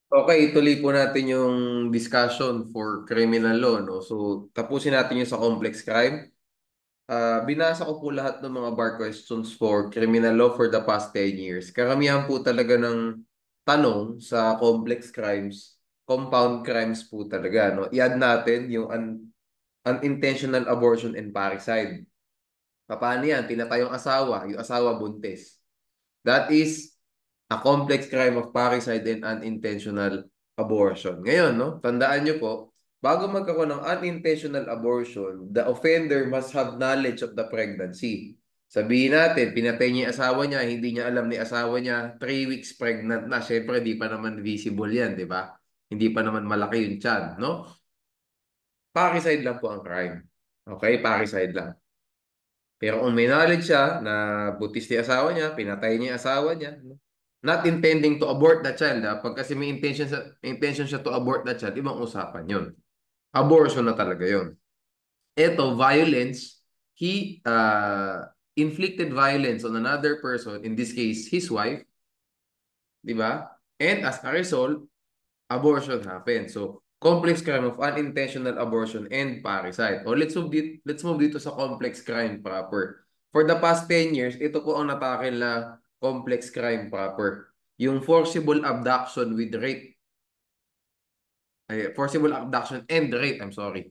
Okay, tuloy po natin yung discussion for criminal law, no? So, tapusin natin yung sa complex crime. Binasa ko po lahat ng mga bar questions for criminal law for the past 10 years. Karamihan po talaga ng tanong sa complex crimes, compound crimes po talaga, no? I-add natin yung unintentional abortion and parricide. Paano yan? Pinatay yung asawa buntis. That is a complex crime of parricide and unintentional abortion. Ngayon, no, tandaan nyo po, bago magkaroon ng unintentional abortion, the offender must have knowledge of the pregnancy. Sabihin natin, pinatay niya yung asawa niya, hindi niya alam ni asawa niya, 3 weeks pregnant na. Siyempre, di pa naman visible yan, di ba? Hindi pa naman malaki yung tiyan, no? Parricide lang po ang crime. Okay? Parricide lang. Pero kung may knowledge siya na butis ni asawa niya, pinatay niya yung asawa niya, no? Not intending to abort the child, ha? Pag kasi may intention siya to abort the child, ibang usapan yun. Abortion na talaga yun. Ito, violence, he inflicted violence on another person, in this case, his wife, di ba? And as a result, abortion happened. So, complex crime of unintentional abortion and parricide. O let's move dito sa complex crime proper. For the past 10 years, ito po ang natakil na complex crime proper. Yung forcible abduction with rape. Ay, forcible abduction and rape, I'm sorry.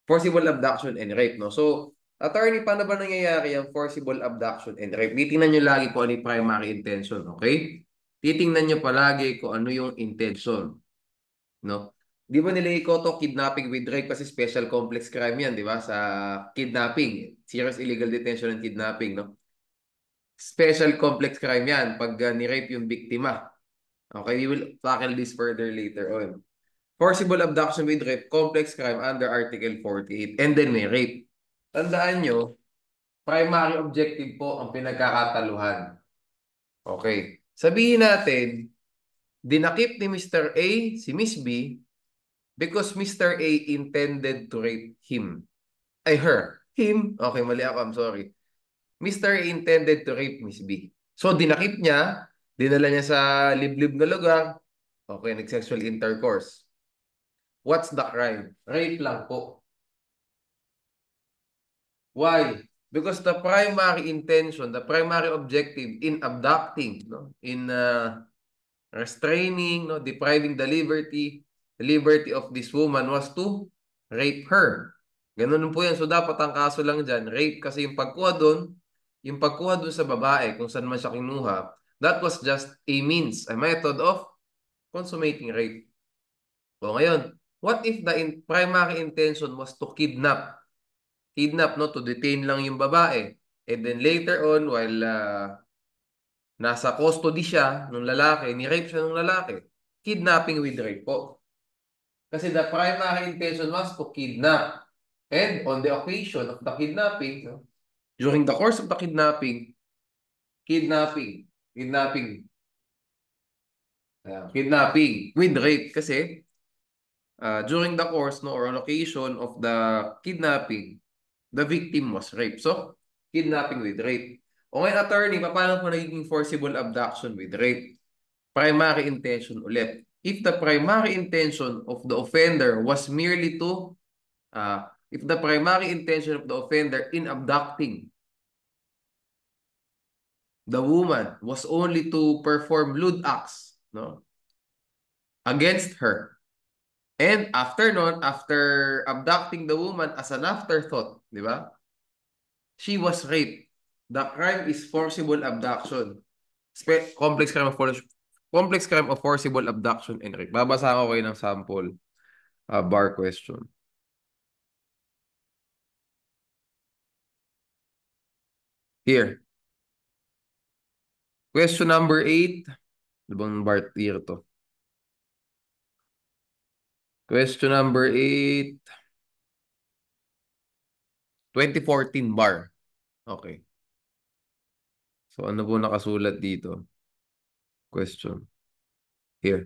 Forcible abduction and rape, no? So, attorney, paano ba nangyayari ang forcible abduction and rape? Titingnan nyo lagi kung ano yung primary intention, okay? Titingnan nyo palagi kung ano yung intention. No? Di ba nila ikoto kidnapping with rape kasi special complex crime yan, di ba? Sa kidnapping, serious illegal detention and kidnapping, no? Special complex crime yan pag ni-rape yung biktima. Okay, we will tackle this further later on. Forcible abduction with rape, complex crime under Article 48. And then may rape. Tandaan nyo, primary objective po ang pinagkakataluhan. Okay. Sabihin natin, dinakip ni Mr. A si Miss B because Mr. A intended to rape him. Ay, her. Him. Okay, mali ako. I'm sorry. Mr. A intended to rape Miss B. So, dinakip niya, dinala niya sa liblib na lugar. Okay, nag-sexual intercourse. What's the crime? Rape lang po. Why? Because the primary intention, the primary objective in abducting, no, in restraining, no, depriving the liberty of this woman was to rape her. Ganun po yan. So, dapat ang kaso lang dyan, rape kasi yung pagkuha dun sa babae, kung saan man siya kinuha, that was just a means, a method of consummating rape. So, ngayon, what if the primary intention was to kidnap? Kidnap, no, to detain lang yung babae. And then later on, while nasa custody siya ng lalaki, ni-rape siya ng lalaki. Kidnapping with rape po. Kasi the primary intention was to kidnap. And on the occasion of the kidnapping, no, during the course of the kidnapping, kidnapping with rape. Kasi during the course, no, or on occasion of the kidnapping, the victim was raped. So, kidnapping with rape. O ngayon, attorney, paano po nagiging forcible abduction with rape? Primary intention ulit. If the primary intention of the offender was merely to, if the primary intention of the offender in abducting the woman was only to perform lewd acts, no, against her. And after nun, after abducting the woman as an afterthought, di ba? She was raped. The crime is forcible abduction. Complex crime of forcible abduction and rape. Babasa ko kayo ng sample bar question. Here. Question number 8. Ibang bar tier to? Question number 8. 2014 bar. Okay. So ano po nakasulat dito? Question. Here.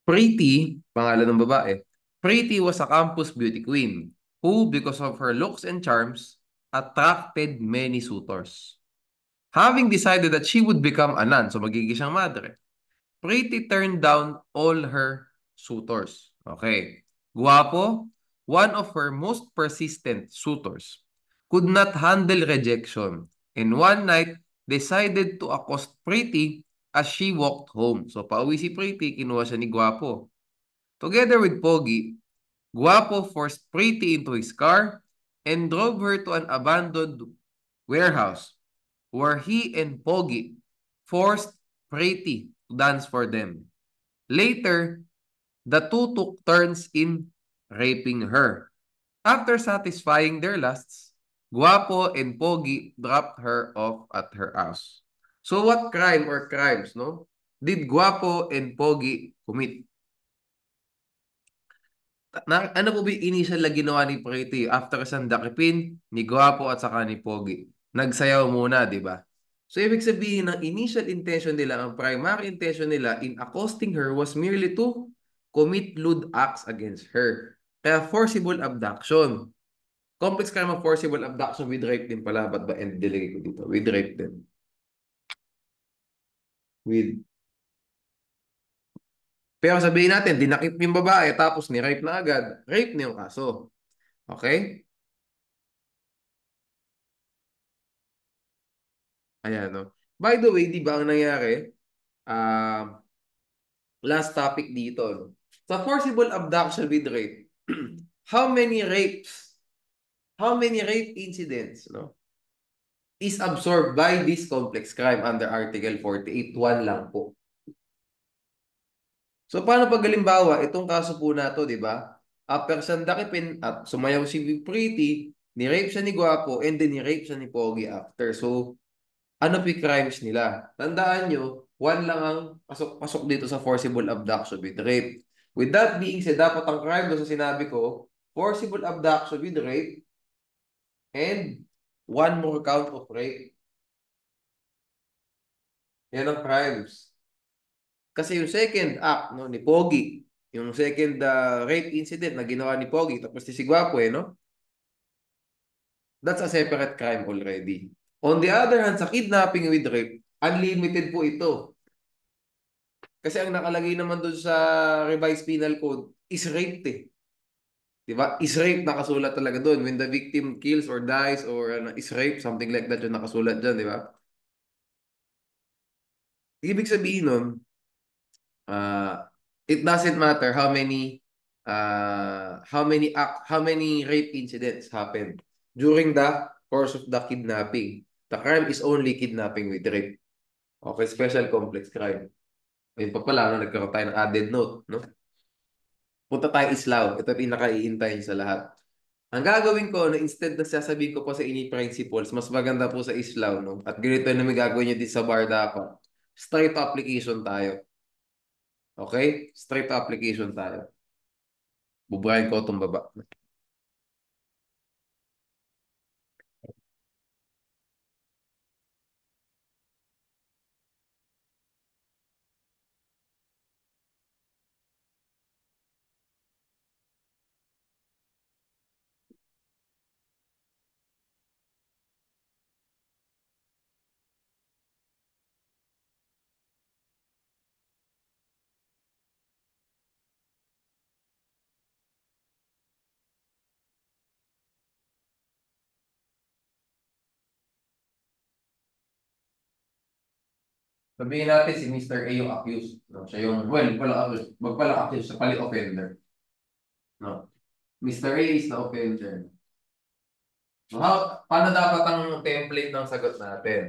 Pretty, pangalan ng babae. Pretty was a campus beauty queen who, because of her looks and charms, attracted many suitors. Having decided that she would become a nun, so magiging siyang madre, Pretty turned down all her suitors. Okay. Guapo, one of her most persistent suitors, could not handle rejection and one night decided to accost Pretty as she walked home. So pauwi si Pretty, kinuha siya ni Guapo. Together with Pogi, Guapo forced Pretty into his car and drove her to an abandoned warehouse where he and Pogi forced Pretty to dance for them. Later, the two took turns in raping her. After satisfying their lusts, Guapo and Pogi dropped her off at her house. So what crime or crimes, no, did Guapo and Pogi commit? Ano po ba yung initial na ginawa ni Pretty after sandakipin ni Guapo at saka ni Pogi? Nagsayaw muna, di ba? So, ibig sabihin ng initial intention nila, ang primary intention nila in accosting her was merely to commit lewd acts against her. Kaya forcible abduction. Complex crime of forcible abduction with rape din pala. Ba't ba end delay ko dito? With rape din. With. Pero sabihin natin, dinakip yung babae tapos ni-rape na agad. Rape na yung kaso. Okay? Ayan, no? By the way, di ba ang nangyari? Uh, last topic dito, no? Sa forcible abduction with rape, how many rapes, how many rape incidents, no, is absorbed by this complex crime under Article 48? One lang po. So, paano pag halimbawa, itong kaso po na to, di ba? After sandakipin at sumayaw si Pretty, ni-rape siya ni Guapo, and then ni-rape siya ni Pogi after. So, ano po yung crimes nila? Tandaan nyo, one lang ang pasok-pasok dito sa forcible abduction with rape. With that being said, dapat ang crime doon sa sinabi ko, forcible abduction with rape and one more count of rape. Yan ang crimes. Kasi yung second act, no, ni Pogi, yung second rape incident na ginawa ni Pogi, tapos si Guapo, no? That's a separate crime already. On the other hand, sa kidnapping with rape, unlimited po ito. Kasi ang nakalagay naman doon sa revised penal code is rape eh. 'Di ba? Is rape nakasulat talaga doon. When the victim kills or dies or is rape, something like that yung nakasulat diyan, 'di ba? Ibig sabihin nun, uh, it doesn't matter how many rape incidents happened during the course of the kidnapping. The crime is only kidnapping with rape. Okay, special complex crime. Ayun pa pala, no, nagkaroon tayo ng added note, no? Punta tayo Islao. Ito pinaka-iintayin sa lahat. Ang gagawin ko, no, instead na sasabihin ko pa sa inyo principles, mas maganda po sa Islao, no? At ganito na may gagawin nyo din sa bar dapat. Straight application tayo. Okay? Straight application tayo. Bubrahin ko itong baba. Sabihin natin si Mr. A yung accused. No? Siya yung, well, magpalang accused, siya pali offender. No? Mr. A is the offender. So, paano dapat ang template ng sagot natin?